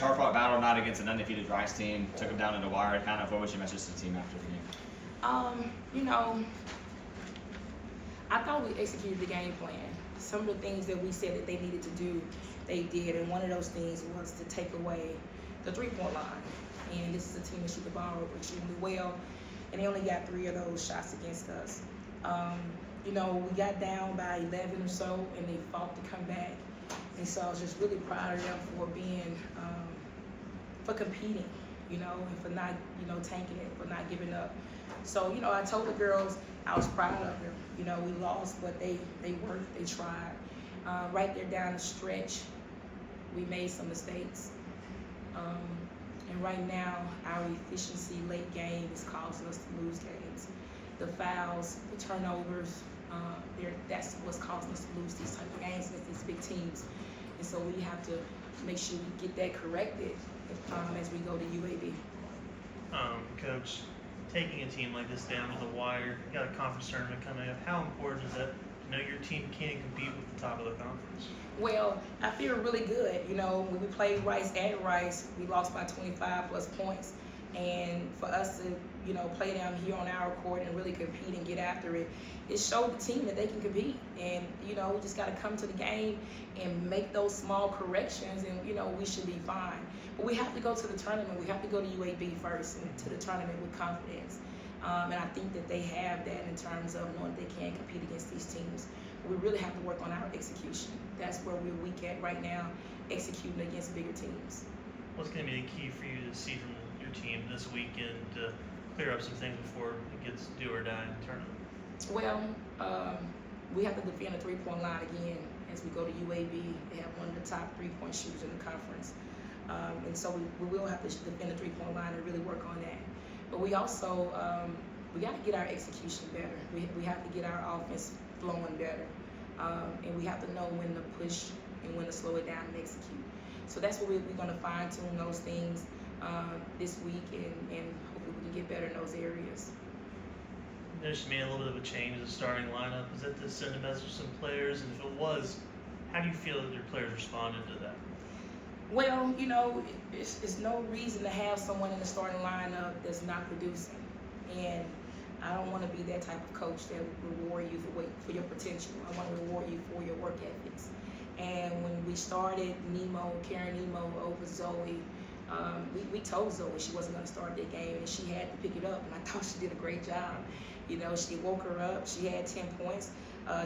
a hard-fought battle night against an undefeated Rice team. Took them down in the wire. Kind of, what was your message to the team after the game? You know, I thought we executed the game plan. Some of the things that we said that they needed to do, they did, and one of those things was to take away the three-point line. And this is a team that shoot the ball extremely well, and they only got 3 of those shots against us. You know, we got down by 11 or so, and they fought to come back. And so I was just really proud of them for being, for competing, you know, and for not, you know, tanking it, for not giving up. So, you know, I told the girls I was proud of them. You know, we lost, but they worked, they tried. Right there down the stretch, we made some mistakes. And right now, our efficiency late game is causing us to lose games. The fouls, the turnovers, that's what's causing us to lose these type of games against these big teams. And so we have to make sure we get that corrected as we go to UAB. Coach, taking a team like this down to the wire, you got a conference tournament coming up. How important is that to know your team can compete with the top of the conference? Well, I feel really good. You know, when we played Rice at Rice, we lost by 25 plus points. And for us to, you know, play down here on our court and really compete and get after it, it showed the team that they can compete. And, you know, we just got to come to the game and make those small corrections, and, you know, we should be fine. But we have to go to the tournament. We have to go to UAB first and to the tournament with confidence. And I think that they have that in terms of knowing they can compete against these teams. We really have to work on our execution. That's where we're weak at right now, executing against bigger teams. What's going to be the key for you to see from your team this weekend to clear up some things before it gets do or die in the tournament? Well, we have to defend the three-point line again as we go to UAB. They have one of the top three-point shooters in the conference. And so we will have to defend the three-point line and really work on that. But we also, we got to get our execution better. We have to get our offense flowing better. And we have to know when to push and when to slow it down and execute. So that's what we're going to fine-tune those things this week, and hopefully we can get better in those areas. There's made a little bit of a change in the starting lineup. Is that to send a message to some players? And if it was, how do you feel that your players responded to that? Well, you know, it's no reason to have someone in the starting lineup that's not producing. And I don't want to be that type of coach that would reward you for your potential. I want to reward you for your work ethics. And when we started Karen Nemo over Zoe, we told Zoe she wasn't going to start that game, and she had to pick it up. And I thought she did a great job. You know, she woke her up. She had 10 points.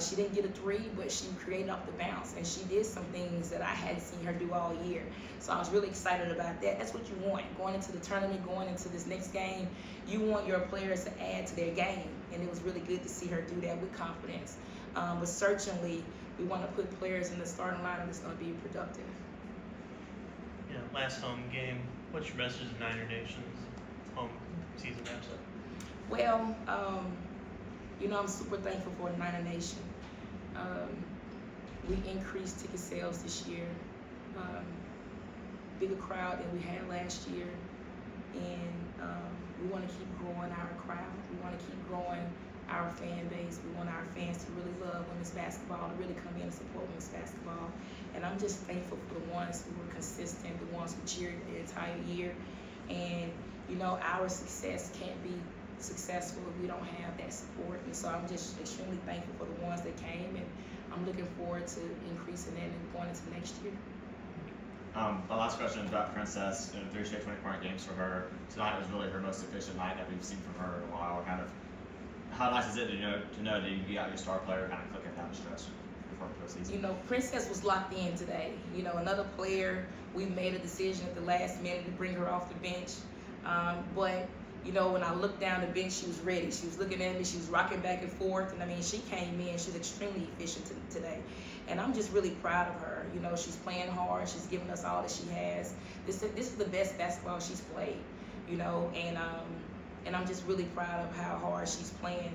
She didn't get a 3, but she created off the bounce, and she did some things that I hadn't seen her do all year. So I was really excited about that. That's what you want. Going into the tournament, going into this next game, you want your players to add to their game, and it was really good to see her do that with confidence. But certainly, we want to put players in the starting lineup that's going to be productive. Yeah, last home game, what's your message to Niner Nation's home season wraps up? Well, you know, I'm super thankful for the Niner Nation. We increased ticket sales this year, bigger crowd than we had last year, and we want to keep growing our crowd. We want to keep growing our fan base. We want our fans to really love women's basketball, to really come in and support women's basketball. And I'm just thankful for the ones who were consistent, the ones who cheered the entire year. And, you know, our success can't be successful if we don't have that support. And so I'm just extremely thankful for the ones that came, and I'm looking forward to increasing that and going into next year. My last question is about Princess. 3 straight 20-point games for her. Tonight was really her most efficient night that we've seen from her in a while. Kind of, how nice is it to know that you got your star player kind of clicking down the stretch before the postseason? You know, Princess was locked in today. You know, another player, we made a decision at the last minute to bring her off the bench. But you know, when I looked down the bench, she was ready. She was looking at me. She was rocking back and forth. And, I mean, she came in. She's extremely efficient today. And I'm just really proud of her. You know, she's playing hard. She's giving us all that she has. This is the best basketball she's played, you know. And I'm just really proud of how hard she's playing.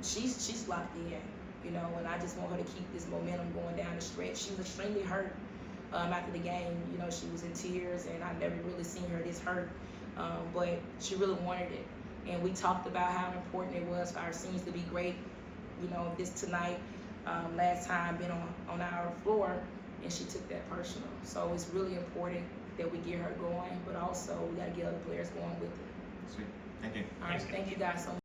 She's locked in, you know, and I just want her to keep this momentum going down the stretch. She was extremely hurt after the game. You know, she was in tears, and I've never really seen her this hurt. But she really wanted it. And we talked about how important it was for our seniors to be great, you know, this tonight, last time been on our floor, and she took that personal. So it's really important that we get her going, but also we got to get other players going with it. Sweet. Thank you. All right, Thanks, thank you guys so much.